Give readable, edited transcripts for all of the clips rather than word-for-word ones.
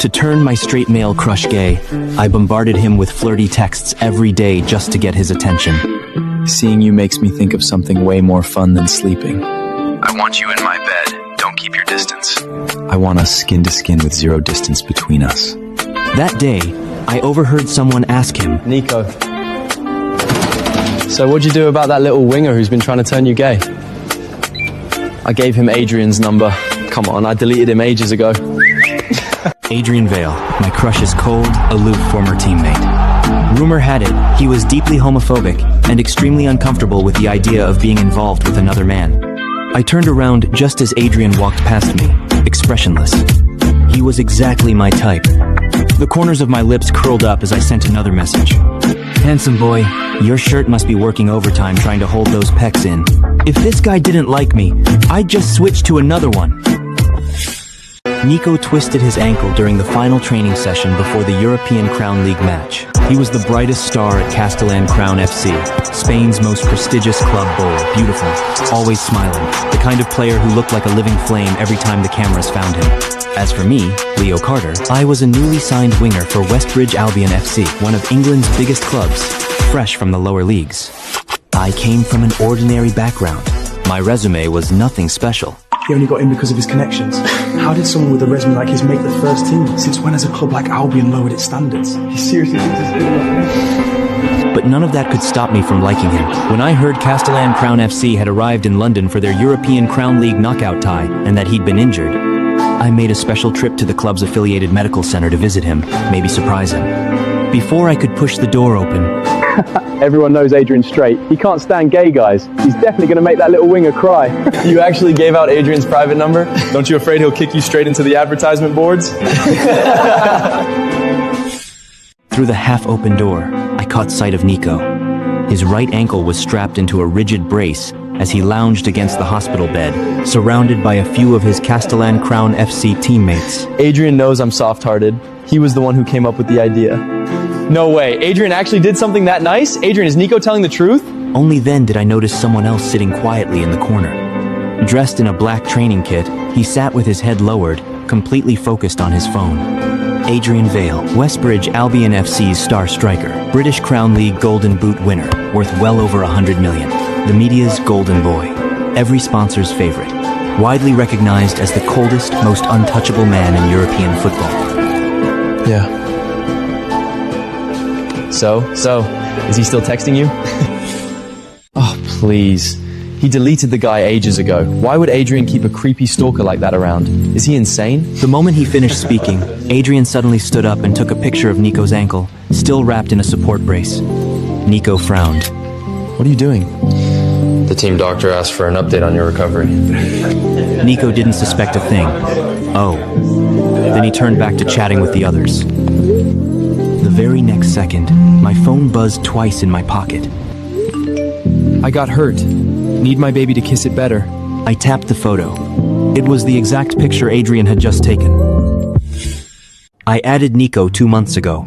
To turn my straight male crush gay, I bombarded him with flirty texts every day just to get his attention. Seeing you makes me think of something way more fun than sleeping. I want you in my bed. Don't keep your distance. I want us skin to skin with zero distance between us. That day, I overheard someone ask him, Nico, so what'd you do about that little winger who's been trying to turn you gay? I gave him Adrian's number. Come on, I deleted him ages ago. Adrian Vale, my crush's cold, aloof former teammate. Rumor had it, he was deeply homophobic and extremely uncomfortable with the idea of being involved with another man. I turned around just as Adrian walked past me, expressionless. He was exactly my type. The corners of my lips curled up as I sent another message. Handsome boy, your shirt must be working overtime trying to hold those pecs in. If this guy didn't like me, I'd just switch to another one. Nico twisted his ankle during the final training session before the European Crown League match. He was the brightest star at Castellan Crown FC, Spain's most prestigious club bowl, beautiful, always smiling, the kind of player who looked like a living flame every time the cameras found him. As for me, Leo Carter, I was a newly signed winger for Westbridge Albion FC, one of England's biggest clubs, fresh from the lower leagues. I came from an ordinary background. My resume was nothing special. He only got in because of his connections. How did someone with a resume like his make the first team? Since when has a club like Albion lowered its standards? He seriously thinks it's good enough. But none of that could stop me from liking him. When I heard Castellan Crown FC had arrived in London for their European Crown League knockout tie and that he'd been injured, I made a special trip to the club's affiliated medical center to visit him, maybe surprise him. Before I could push the door open, Everyone knows Adrian's straight. He can't stand gay guys. He's definitely going to make that little winger cry. You actually gave out Adrian's private number? Don't you afraid he'll kick you straight into the advertisement boards? Through the half-open door, I caught sight of Nico. His right ankle was strapped into a rigid brace as he lounged against the hospital bed, surrounded by a few of his Castellan Crown FC teammates. Adrian knows I'm soft-hearted. He was the one who came up with the idea. No way. Adrian actually did something that nice? Adrian, is Nico telling the truth? Only then did I notice someone else sitting quietly in the corner. Dressed in a black training kit, he sat with his head lowered, completely focused on his phone. Adrian Vale, Westbridge Albion FC's star striker, British Crown League Golden Boot winner, worth well over 100 million. The media's golden boy, every sponsor's favorite, widely recognized as the coldest, most untouchable man in European football. Yeah. So, is he still texting you? Oh, please. He deleted the guy ages ago. Why would Adrian keep a creepy stalker like that around? Is he insane? The moment he finished speaking, Adrian suddenly stood up and took a picture of Nico's ankle, still wrapped in a support brace. Nico frowned. What are you doing? The team doctor asked for an update on your recovery. Nico didn't suspect a thing. Oh. Then he turned back to chatting with the others. The very next second, my phone buzzed twice in my pocket. I got hurt. Need my baby to kiss it better. I tapped the photo. It was the exact picture Adrian had just taken. I added Nico 2 months ago.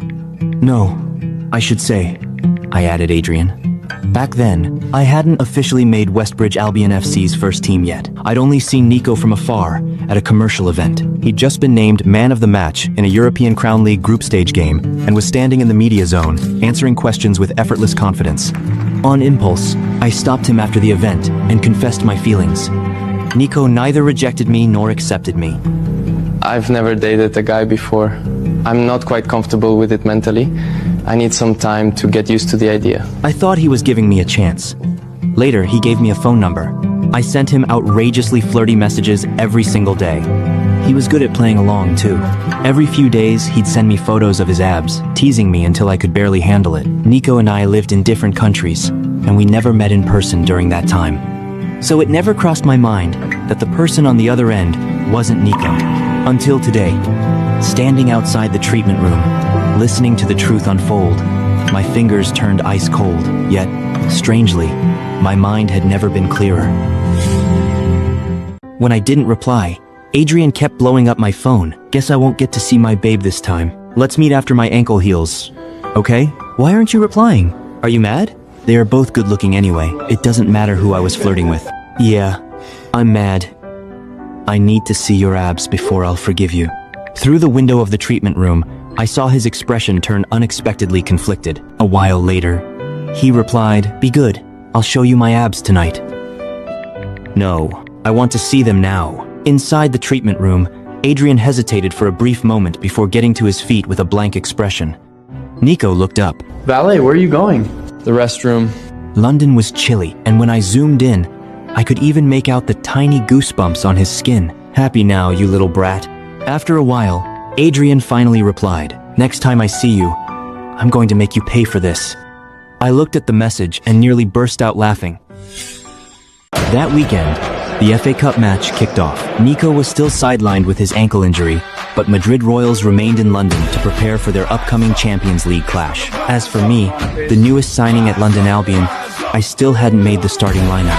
No, I should say, I added Adrian. Back then, I hadn't officially made Westbridge Albion FC's first team yet. I'd only seen Nico from afar at a commercial event. He'd just been named Man of the Match in a European Crown League group stage game and was standing in the media zone, answering questions with effortless confidence. On impulse, I stopped him after the event and confessed my feelings. Nico neither rejected me nor accepted me. I've never dated a guy before. I'm not quite comfortable with it mentally. I need some time to get used to the idea. I thought he was giving me a chance. Later, he gave me a phone number. I sent him outrageously flirty messages every single day. He was good at playing along, too. Every few days, he'd send me photos of his abs, teasing me until I could barely handle it. Nico and I lived in different countries, and we never met in person during that time. So it never crossed my mind that the person on the other end wasn't Nico. Until today, standing outside the treatment room, listening to the truth unfold, my fingers turned ice cold, yet, strangely, my mind had never been clearer. When I didn't reply, Adrian kept blowing up my phone. Guess I won't get to see my babe this time. Let's meet after my ankle heals. Okay? Why aren't you replying? Are you mad? They are both good looking anyway. It doesn't matter who I was flirting with. Yeah, I'm mad. I need to see your abs before I'll forgive you. Through the window of the treatment room, I saw his expression turn unexpectedly conflicted. A while later, he replied, "Be good. I'll show you my abs tonight." No, I want to see them now. Inside the treatment room, Adrian hesitated for a brief moment before getting to his feet with a blank expression. Nico looked up. Valet, where are you going? The restroom. London was chilly, and when I zoomed in, I could even make out the tiny goosebumps on his skin. "Happy now, you little brat." After a while, Adrian finally replied, "Next time I see you, I'm going to make you pay for this." I looked at the message and nearly burst out laughing. That weekend, the FA Cup match kicked off. Nico was still sidelined with his ankle injury, but Madrid Royals remained in London to prepare for their upcoming Champions League clash. As for me, the newest signing at London Albion, I still hadn't made the starting lineup.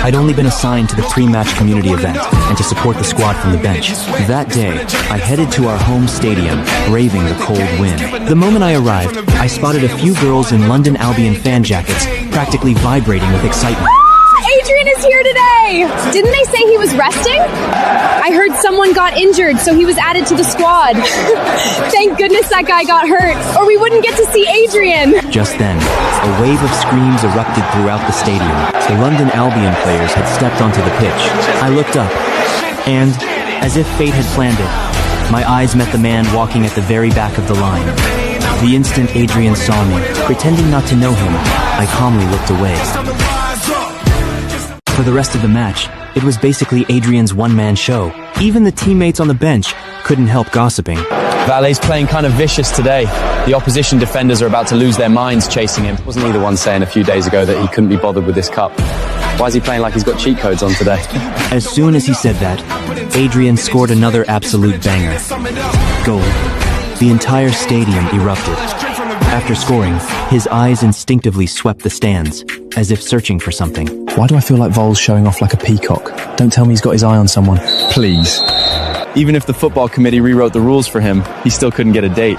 I'd only been assigned to the pre-match community event and to support the squad from the bench. That day, I headed to our home stadium, braving the cold wind. The moment I arrived, I spotted a few girls in London Albion fan jackets, practically vibrating with excitement. Adrian is here today! Didn't they say he was resting? I heard someone got injured, so he was added to the squad. Thank goodness that guy got hurt, or we wouldn't get to see Adrian. Just then, a wave of screams erupted throughout the stadium. The London Albion players had stepped onto the pitch. I looked up, and, as if fate had planned it, my eyes met the man walking at the very back of the line. The instant Adrian saw me, pretending not to know him, I calmly looked away. For the rest of the match, it was basically Adrian's one-man show. Even the teammates on the bench couldn't help gossiping. Valet's playing kind of vicious today. The opposition defenders are about to lose their minds chasing him. Wasn't he the one saying a few days ago that he couldn't be bothered with this cup? Why is he playing like he's got cheat codes on today? As soon as he said that, Adrian scored another absolute banger. Goal. The entire stadium erupted. After scoring, his eyes instinctively swept the stands, as if searching for something. Why do I feel like Vol's showing off like a peacock? Don't tell me he's got his eye on someone. Please. Even if the football committee rewrote the rules for him, he still couldn't get a date.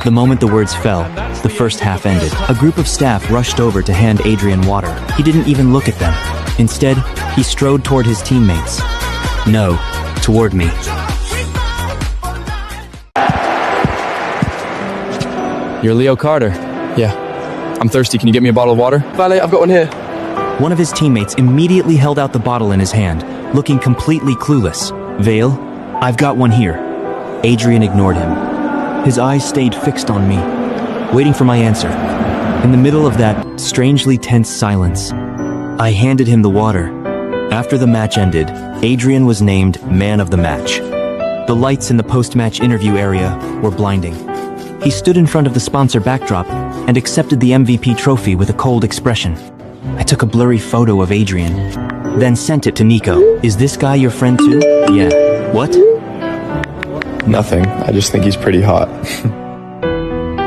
The moment the words fell, the first half ended. A group of staff rushed over to hand Adrian water. He didn't even look at them. Instead, he strode toward his teammates. No, toward me. You're Leo Carter. Yeah. I'm thirsty. Can you get me a bottle of water? Valet, I've got one here. One of his teammates immediately held out the bottle in his hand, looking completely clueless. "Vale, I've got one here." Adrian ignored him. His eyes stayed fixed on me, waiting for my answer. In the middle of that strangely tense silence, I handed him the water. After the match ended, Adrian was named Man of the Match. The lights in the post-match interview area were blinding. He stood in front of the sponsor backdrop and accepted the MVP trophy with a cold expression. I took a blurry photo of Adrian, then sent it to Nico. "Is this guy your friend too?" "Yeah." "What?" Nothing. I just think he's pretty hot.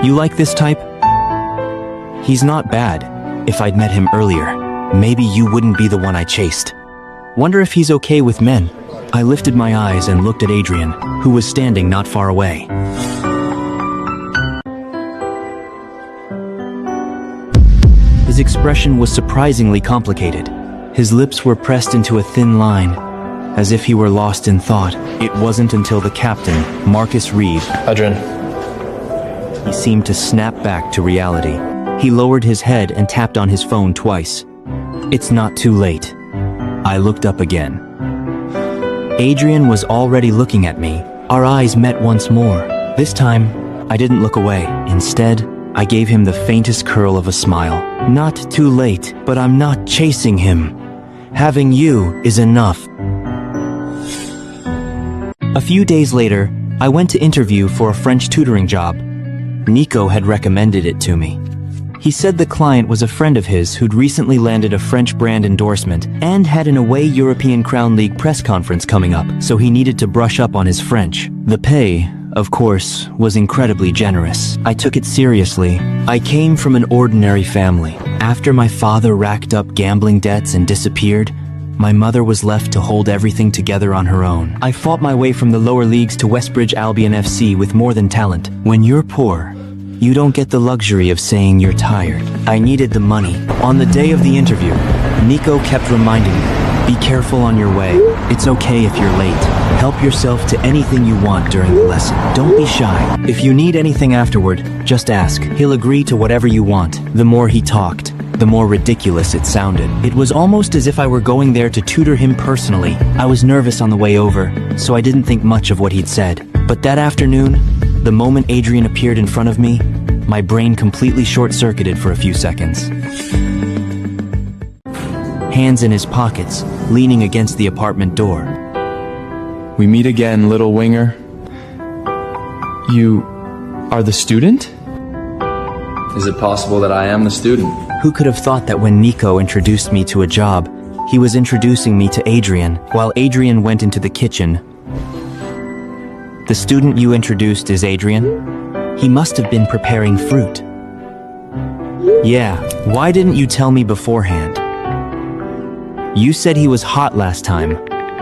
"You like this type?" "He's not bad. If I'd met him earlier, maybe you wouldn't be the one I chased." "Wonder if he's okay with men." I lifted my eyes and looked at Adrian, who was standing not far away. His expression was surprisingly complicated. His lips were pressed into a thin line, as if he were lost in thought. It wasn't until the captain, Marcus Reed, Adrian. he seemed to snap back to reality. He lowered his head and tapped on his phone twice. "It's not too late." I looked up again. Adrian was already looking at me. Our eyes met once more. This time, I didn't look away. Instead, I gave him the faintest curl of a smile. "Not too late, but I'm not chasing him. Having you is enough." A few days later, I went to interview for a French tutoring job. Nico had recommended it to me. He said the client was a friend of his who'd recently landed a French brand endorsement and had an away European Crown League press conference coming up, so he needed to brush up on his French. The pay, of course, was incredibly generous. I took it seriously. I came from an ordinary family. After my father racked up gambling debts and disappeared, my mother was left to hold everything together on her own. I fought my way from the lower leagues to Westbridge Albion FC with more than talent. When you're poor, you don't get the luxury of saying you're tired. I needed the money. On the day of the interview, Nico kept reminding me, Be careful on your way. It's okay if you're late. Help yourself to anything you want during the lesson. Don't be shy. If you need anything afterward, just ask. He'll agree to whatever you want. The more he talked, the more ridiculous it sounded. It was almost as if I were going there to tutor him personally. I was nervous on the way over, so I didn't think much of what he'd said. But that afternoon, the moment Adrian appeared in front of me, my brain completely short-circuited for a few seconds. Hands in his pockets, leaning against the apartment door. We meet again, little winger. You are the student? Is it possible that I am the student? Who could have thought that when Nico introduced me to a job, he was introducing me to Adrian, while Adrian went into the kitchen. The student you introduced is Adrian? He must have been preparing fruit. Yeah, why didn't you tell me beforehand? You said he was hot last time.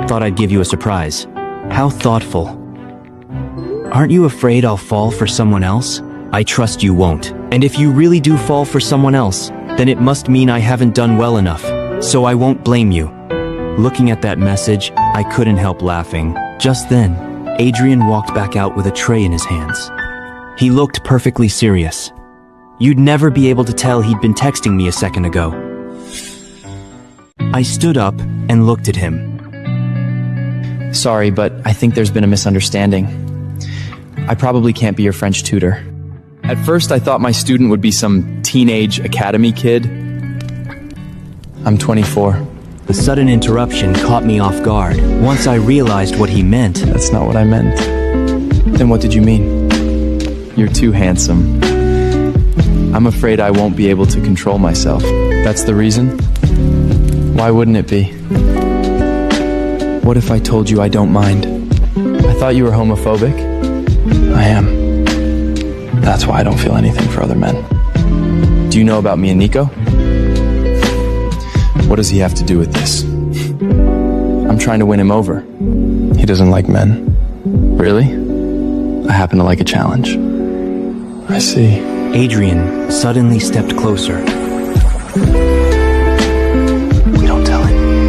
Thought I'd give you a surprise. How thoughtful. Aren't you afraid I'll fall for someone else? I trust you won't. And if you really do fall for someone else, then it must mean I haven't done well enough. So I won't blame you. Looking at that message, I couldn't help laughing. Just then, Adrian walked back out with a tray in his hands. He looked perfectly serious. You'd never be able to tell he'd been texting me a second ago. I stood up and looked at him. Sorry, but I think there's been a misunderstanding. I probably can't be your French tutor. At first, I thought my student would be some teenage academy kid. I'm 24. The sudden interruption caught me off guard. Once I realized what he meant. That's not what I meant. Then what did you mean? You're too handsome. I'm afraid I won't be able to control myself. That's the reason? Why wouldn't it be? What if I told you I don't mind? I thought you were homophobic. I am. That's why I don't feel anything for other men. Do you know about me and Nico? What does he have to do with this? I'm trying to win him over. He doesn't like men. Really? I happen to like a challenge. I see. Adrian suddenly stepped closer. Don't tell him.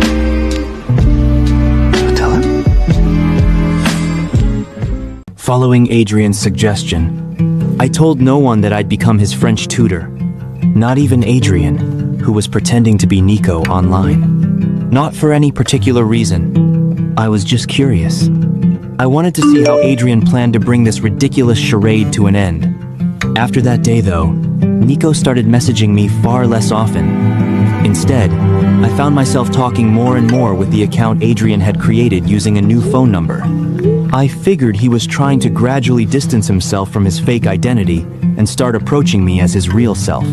But tell him. Following Adrian's suggestion, I told no one that I'd become his French tutor. Not even Adrian, who was pretending to be Nico online. Not for any particular reason. I was just curious. I wanted to see how Adrian planned to bring this ridiculous charade to an end. After that day, though, Nico started messaging me far less often. Instead, I found myself talking more and more with the account Adrian had created using a new phone number. I figured he was trying to gradually distance himself from his fake identity and start approaching me as his real self.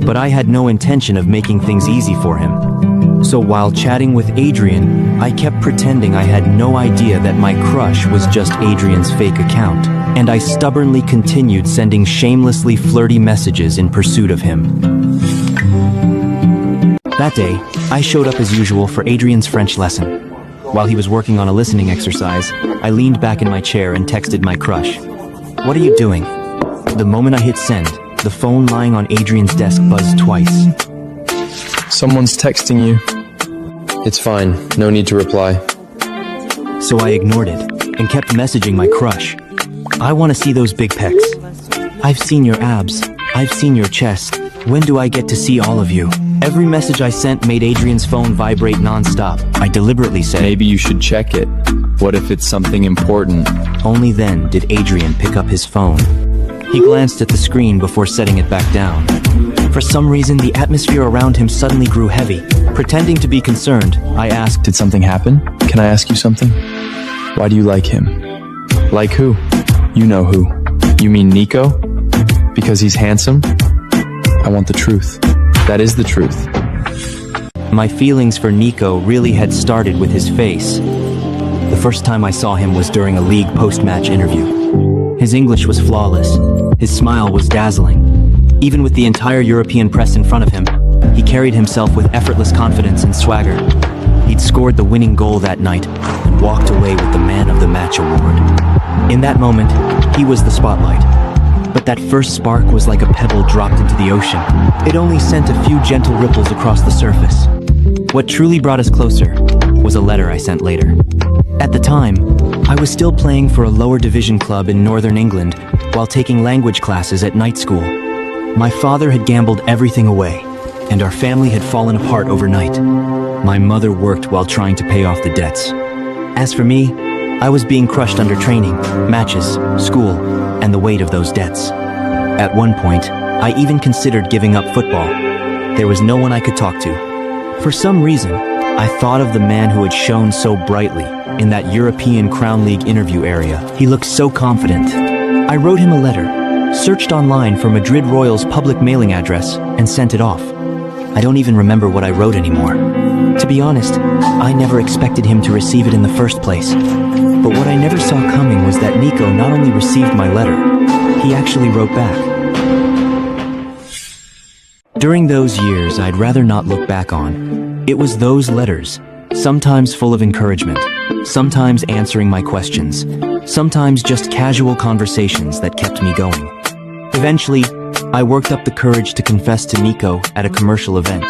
But I had no intention of making things easy for him. So while chatting with Adrian, I kept pretending I had no idea that my crush was just Adrian's fake account, and I stubbornly continued sending shamelessly flirty messages in pursuit of him. That day, I showed up as usual for Adrian's French lesson. While he was working on a listening exercise, I leaned back in my chair and texted my crush. "What are you doing?" The moment I hit send, the phone lying on Adrian's desk buzzed twice. Someone's texting you. It's fine. No need to reply. So I ignored it and kept messaging my crush. "I want to see those big pecs. I've seen your abs. I've seen your chest. When do I get to see all of you?" Every message I sent made Adrian's phone vibrate non-stop. I deliberately said, Maybe you should check it. What if it's something important? Only then did Adrian pick up his phone. He glanced at the screen before setting it back down. For some reason, the atmosphere around him suddenly grew heavy. Pretending to be concerned, I asked, Did something happen? Can I ask you something? Why do you like him? Like who? You know who. You mean Nico? Because he's handsome? I want the truth. That is the truth. My feelings for Nico really had started with his face. The first time I saw him was during a league post-match interview. His English was flawless. His smile was dazzling. Even with the entire European press in front of him, he carried himself with effortless confidence and swagger. He'd scored the winning goal that night and walked away with the Man of the Match award. In that moment, he was the spotlight. But that first spark was like a pebble dropped into the ocean. It only sent a few gentle ripples across the surface. What truly brought us closer was a letter I sent later. At the time, I was still playing for a lower division club in northern England while taking language classes at night school. My father had gambled everything away, and our family had fallen apart overnight. My mother worked while trying to pay off the debts. As for me, I was being crushed under training, matches, school, and the weight of those debts. At one point, I even considered giving up football. There was no one I could talk to. For some reason, I thought of the man who had shone so brightly in that European Crown League interview area. He looked so confident. I wrote him a letter, searched online for Madrid Royal's public mailing address, and sent it off. I don't even remember what I wrote anymore. To be honest, I never expected him to receive it in the first place. But what I never saw coming was that Nico not only received my letter, he actually wrote back. During those years I'd rather not look back on, it was those letters, sometimes full of encouragement, sometimes answering my questions, sometimes just casual conversations that kept me going. Eventually, I worked up the courage to confess to Nico at a commercial event.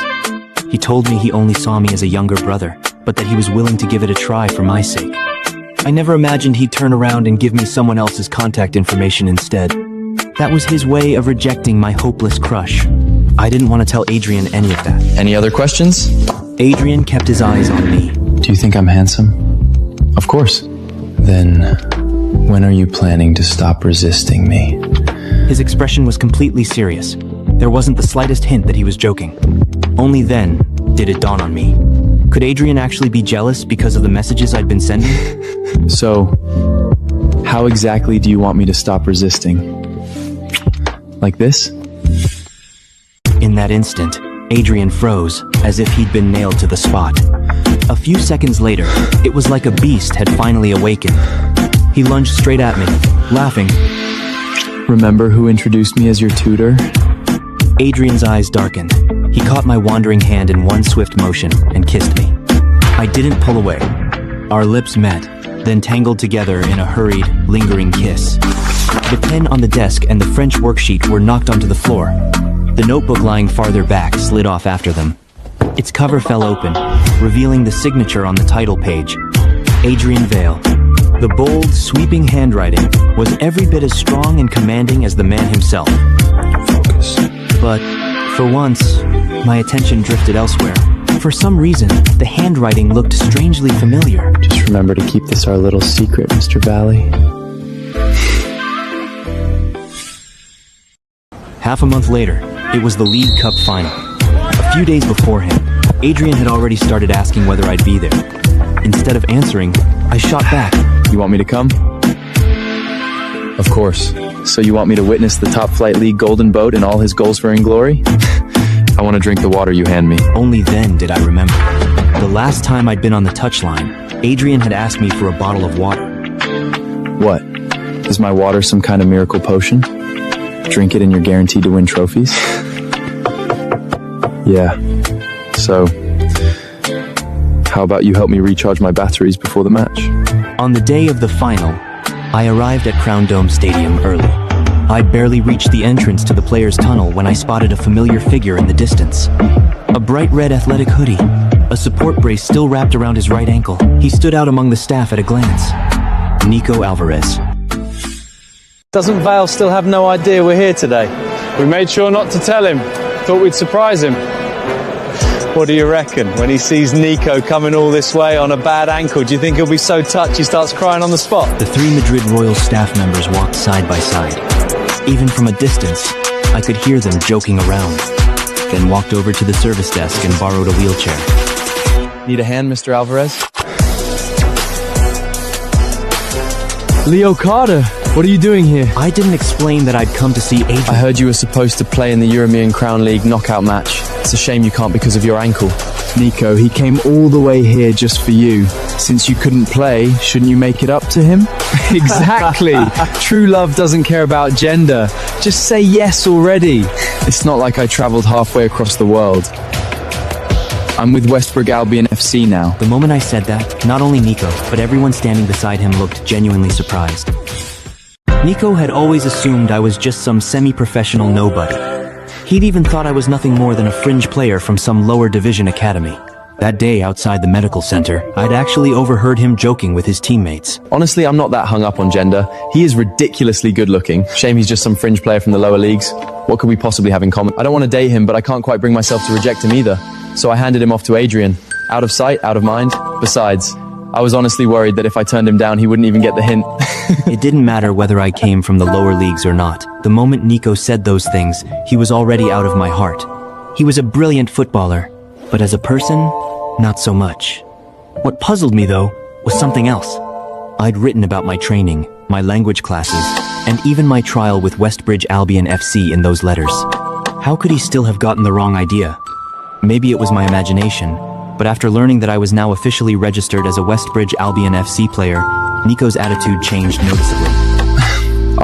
He told me he only saw me as a younger brother, but that he was willing to give it a try for my sake. I never imagined he'd turn around and give me someone else's contact information instead. That was his way of rejecting my hopeless crush. I didn't want to tell Adrian any of that. Any other questions? Adrian kept his eyes on me. Do you think I'm handsome? Of course. Then, when are you planning to stop resisting me? His expression was completely serious. There wasn't the slightest hint that he was joking. Only then did it dawn on me. Could Adrian actually be jealous because of the messages I'd been sending? So, how exactly do you want me to stop resisting? Like this? In that instant, Adrian froze, as if he'd been nailed to the spot. A few seconds later, it was like a beast had finally awakened. He lunged straight at me, laughing. Remember who introduced me as your tutor? Adrian's eyes darkened. He caught my wandering hand in one swift motion and kissed me. I didn't pull away. Our lips met, then tangled together in a hurried, lingering kiss. The pen on the desk and the French worksheet were knocked onto the floor. The notebook lying farther back slid off after them. Its cover fell open, revealing the signature on the title page. Adrian Vale. The bold, sweeping handwriting was every bit as strong and commanding as the man himself. Focus. But, for once, my attention drifted elsewhere. For some reason, the handwriting looked strangely familiar. Just remember to keep this our little secret, Mr. Valley. Half a month later, it was the League Cup final. A few days beforehand, Adrian had already started asking whether I'd be there. Instead of answering, I shot back. You want me to come? Of course. So you want me to witness the top flight league golden boat and all his goals for in glory? I want to drink the water you hand me. Only then did I remember. The last time I'd been on the touchline, Adrian had asked me for a bottle of water. What? Is my water some kind of miracle potion? Drink it and you're guaranteed to win trophies? Yeah. So, how about you help me recharge my batteries before the match? On the day of the final, I arrived at Crown Dome Stadium early. I'd barely reached the entrance to the players' tunnel when I spotted a familiar figure in the distance. A bright red athletic hoodie, a support brace still wrapped around his right ankle. He stood out among the staff at a glance. Nico Alvarez. Doesn't Vale still have no idea we're here today? We made sure not to tell him. Thought we'd surprise him. What do you reckon? When he sees Nico coming all this way on a bad ankle, do you think he'll be so touched he starts crying on the spot? The three Madrid Royal staff members walked side by side. Even from a distance, I could hear them joking around. Then walked over to the service desk and borrowed a wheelchair. Need a hand, Mr. Alvarez? Leo Carter, what are you doing here? I didn't explain that I'd come to see Adrian. I heard you were supposed to play in the European Crown League knockout match. It's a shame you can't because of your ankle. Nico, he came all the way here just for you. Since you couldn't play, shouldn't you make it up to him? Exactly. True love doesn't care about gender. Just say yes already. It's not like I traveled halfway across the world. I'm with Westbrook Albion FC now. The moment I said that, not only Nico, but everyone standing beside him looked genuinely surprised. Nico had always assumed I was just some semi-professional nobody. He'd even thought I was nothing more than a fringe player from some lower division academy. That day outside the medical center, I'd actually overheard him joking with his teammates. Honestly, I'm not that hung up on gender. He is ridiculously good looking. Shame he's just some fringe player from the lower leagues. What could we possibly have in common? I don't want to date him, but I can't quite bring myself to reject him either. So I handed him off to Adrian. Out of sight, out of mind. Besides, I was honestly worried that if I turned him down, he wouldn't even get the hint. It didn't matter whether I came from the lower leagues or not. The moment Nico said those things, he was already out of my heart. He was a brilliant footballer, but as a person, not so much. What puzzled me, though, was something else. I'd written about my training, my language classes, and even my trial with Westbridge Albion FC in those letters. How could he still have gotten the wrong idea? Maybe it was my imagination, but after learning that I was now officially registered as a Westbridge Albion FC player, Nico's attitude changed noticeably.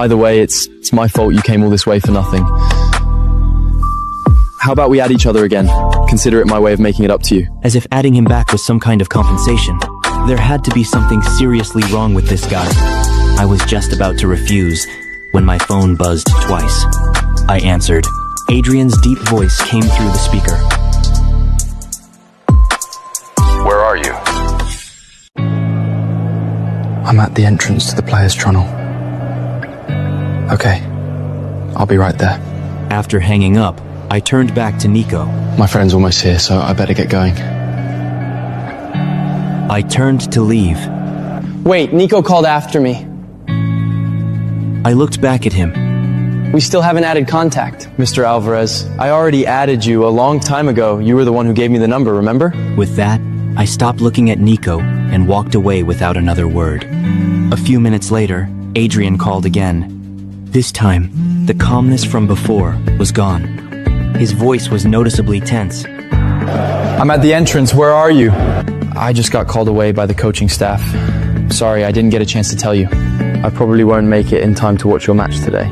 Either way, it's my fault you came all this way for nothing. How about we add each other again? Consider it my way of making it up to you. As if adding him back was some kind of compensation. There had to be something seriously wrong with this guy. I was just about to refuse when my phone buzzed twice. I answered. Adrian's deep voice came through the speaker. Where are you? I'm at the entrance to the players' tunnel. Okay, I'll be right there. After hanging up, I turned back to Nico. My friend's almost here, so I better get going. I turned to leave. Wait, Nico called after me. I looked back at him. We still haven't added contact. Mr. Alvarez, I already added you a long time ago. You were the one who gave me the number, remember? With that, I stopped looking at Nico and walked away without another word. A few minutes later, Adrian called again. This time, the calmness from before was gone. His voice was noticeably tense. I'm at the entrance. Where are you? I just got called away by the coaching staff. Sorry, I didn't get a chance to tell you. I probably won't make it in time to watch your match today.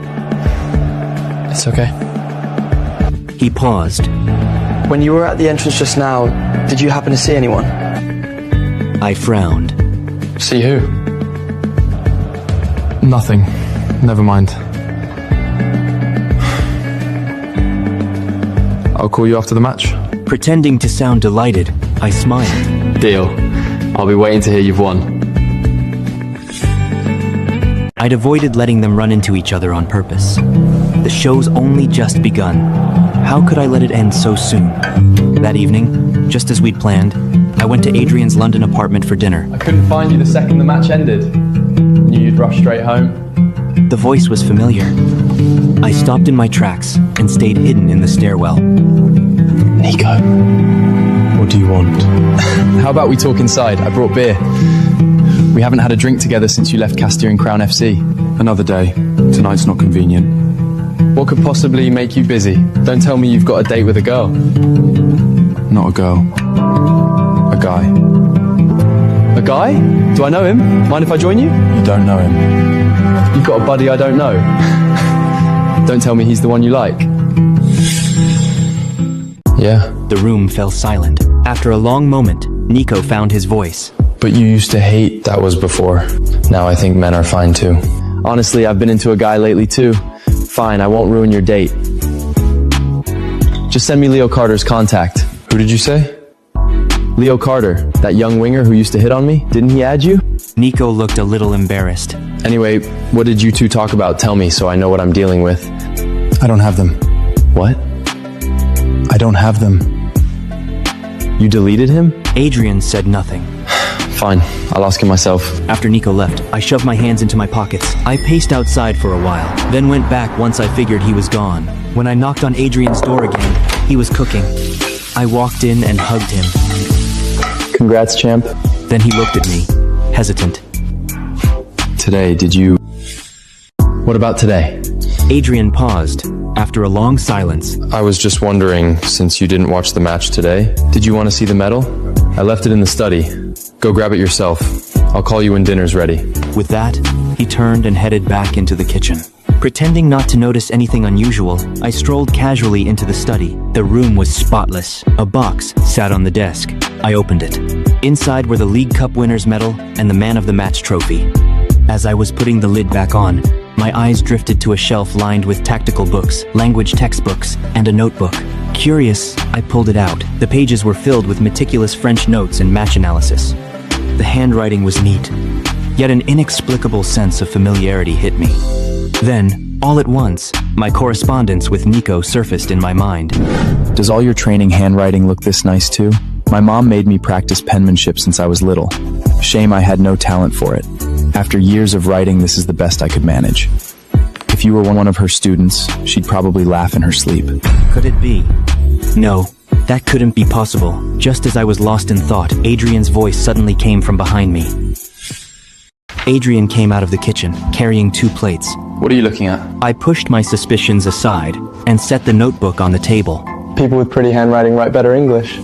It's okay. He paused. When you were at the entrance just now, did you happen to see anyone? I frowned. See who? Nothing. Never mind. I'll call you after the match. Pretending to sound delighted, I smiled. Deal. I'll be waiting to hear you've won. I'd avoided letting them run into each other on purpose. The show's only just begun. How could I let it end so soon? That evening, just as we'd planned, I went to Adrian's London apartment for dinner. I couldn't find you the second the match ended. Knew you'd rush straight home. The voice was familiar. I stopped in my tracks and stayed hidden in the stairwell. Nico, what do you want? How about we talk inside? I brought beer. We haven't had a drink together since you left Castile and Crown FC. Another day. Tonight's not convenient. What could possibly make you busy? Don't tell me you've got a date with a girl. Not a girl. A guy. A guy? Do I know him? Mind if I join you? You don't know him. You've got a buddy I don't know. Don't tell me he's the one you like. Yeah. The room fell silent. After a long moment, Nico found his voice. But you used to hate... That was before. Now I think men are fine too. Honestly, I've been into a guy lately too. Fine, I won't ruin your date. Just send me Leo Carter's contact. Who did you say? Leo Carter, that young winger who used to hit on me. Didn't he add you? Nico looked a little embarrassed. Anyway, what did you two talk about? Tell me so I know what I'm dealing with. I don't have them. What? I don't have them. You deleted him? Adrian said nothing. Fine, I'll ask him myself. After Nico left, I shoved my hands into my pockets. I paced outside for a while, then went back once I figured he was gone. When I knocked on Adrian's door again, he was cooking. I walked in and hugged him. Congrats, champ. Then he looked at me, hesitant. Today, did you... What about today? Adrian paused. After a long silence, I was just wondering, since you didn't watch the match today, Did you want to see the medal? I left it in the study. Go grab it yourself. I'll call you when dinner's ready. with that, he turned and headed back into the kitchen. Pretending not to notice anything unusual, I strolled casually into the study. The room was spotless. A box sat on the desk. I opened it. Inside were the League Cup winner's medal and the Man of the Match trophy. As I was putting the lid back on, my eyes drifted to a shelf lined with tactical books, language textbooks, and a notebook. Curious, I pulled it out. The pages were filled with meticulous French notes and match analysis. The handwriting was neat, yet an inexplicable sense of familiarity hit me. Then, all at once, my correspondence with Nico surfaced in my mind. Does all your training handwriting look this nice too? My mom made me practice penmanship since I was little. Shame I had no talent for it. After years of writing, this is the best I could manage. If you were one of her students, she'd probably laugh in her sleep. Could it be? No, that couldn't be possible. Just as I was lost in thought, Adrian's voice suddenly came from behind me. Adrian came out of the kitchen, carrying 2 plates. What are you looking at? I pushed my suspicions aside and set the notebook on the table. People with pretty handwriting write better English.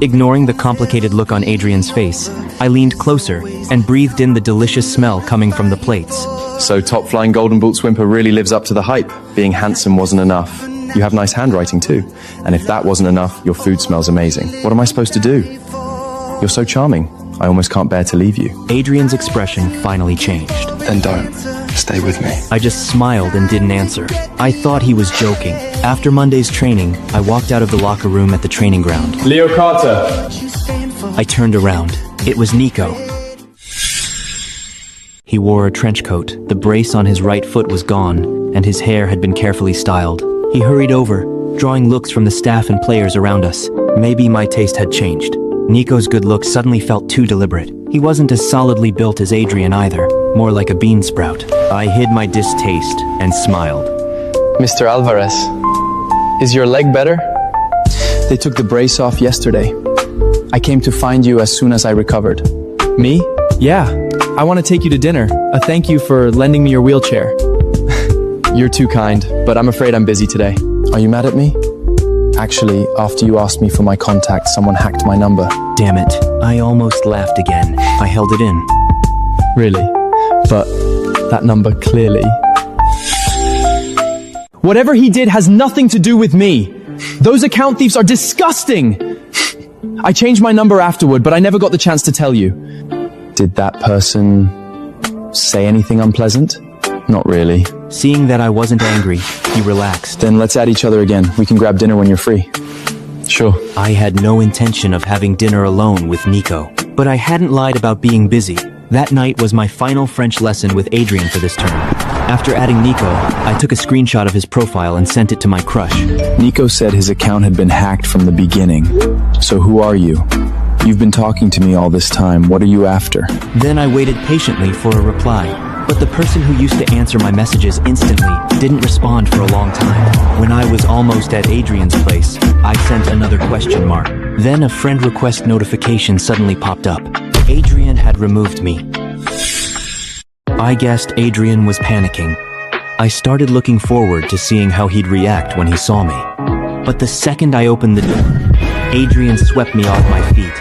Ignoring the complicated look on Adrian's face, I leaned closer and breathed in the delicious smell coming from the plates. So top-flying Golden Boots Whimper really lives up to the hype. Being handsome wasn't enough. You have nice handwriting too. And if that wasn't enough, your food smells amazing. What am I supposed to do? You're so charming. I almost can't bear to leave you. Adrian's expression finally changed. Then don't. Stay with me. I just smiled and didn't answer. I thought he was joking. After Monday's training, I walked out of the locker room at the training ground. Leo Carter. I turned around. It was Nico. He wore a trench coat. The brace on his right foot was gone, and his hair had been carefully styled. He hurried over, drawing looks from the staff and players around us. Maybe my taste had changed. Nico's good looks suddenly felt too deliberate. He wasn't as solidly built as Adrian either, more like a bean sprout. I hid my distaste and smiled. Mr. Alvarez, is your leg better? They took the brace off yesterday. I came to find you as soon as I recovered. Me? Yeah. I want to take you to dinner. A thank you for lending me your wheelchair. You're too kind, but I'm afraid I'm busy today. Are you mad at me? Actually, after you asked me for my contact, someone hacked my number. Damn it. I almost laughed again. I held it in. Really? But that number clearly... Whatever he did has nothing to do with me. Those account thieves are disgusting. I changed my number afterward, but I never got the chance to tell you. Did that person say anything unpleasant? Not really. Seeing that I wasn't angry, he relaxed. Then let's add each other again. We can grab dinner when you're free. Sure. I had no intention of having dinner alone with Nico, but I hadn't lied about being busy. That night was my final French lesson with Adrian for this term. After adding Nico, I took a screenshot of his profile and sent it to my crush. Nico said his account had been hacked from the beginning. So who are you? You've been talking to me all this time. What are you after? Then I waited patiently for a reply. But the person who used to answer my messages instantly didn't respond for a long time. When I was almost at Adrian's place, I sent another question mark. Then a friend request notification suddenly popped up. Adrian had removed me. I guessed Adrian was panicking. I started looking forward to seeing how he'd react when he saw me. But the second I opened the door, Adrian swept me off my feet.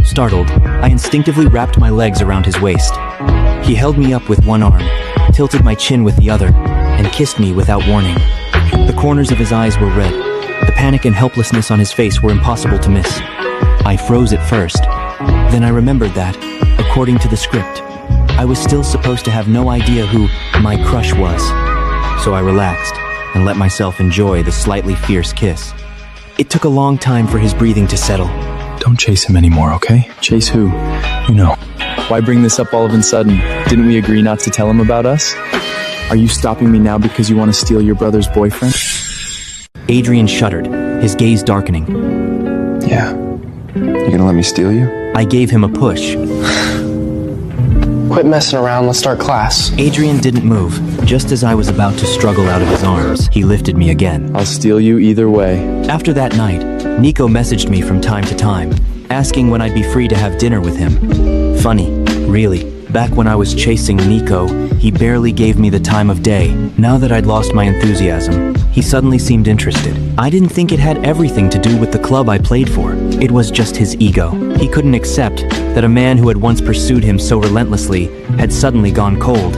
Startled, I instinctively wrapped my legs around his waist. He held me up with one arm, tilted my chin with the other, and kissed me without warning. The corners of his eyes were red. The panic and helplessness on his face were impossible to miss. I froze at first. Then I remembered that, according to the script, I was still supposed to have no idea who my crush was. So I relaxed and let myself enjoy the slightly fierce kiss. It took a long time for his breathing to settle. Don't chase him anymore, okay? Chase who? You know. Why bring this up all of a sudden? Didn't we agree not to tell him about us? Are you stopping me now because you want to steal your brother's boyfriend? Adrian shuddered, his gaze darkening. Yeah. You gonna let me steal you? I gave him a push. Quit messing around, let's start class. Adrian didn't move. Just as I was about to struggle out of his arms, he lifted me again. I'll steal you either way. After that night, Nico messaged me from time to time, asking when I'd be free to have dinner with him. Funny, really. Back when I was chasing Nico, he barely gave me the time of day. Now that I'd lost my enthusiasm, he suddenly seemed interested. I didn't think it had everything to do with the club I played for. It was just his ego. He couldn't accept that a man who had once pursued him so relentlessly had suddenly gone cold.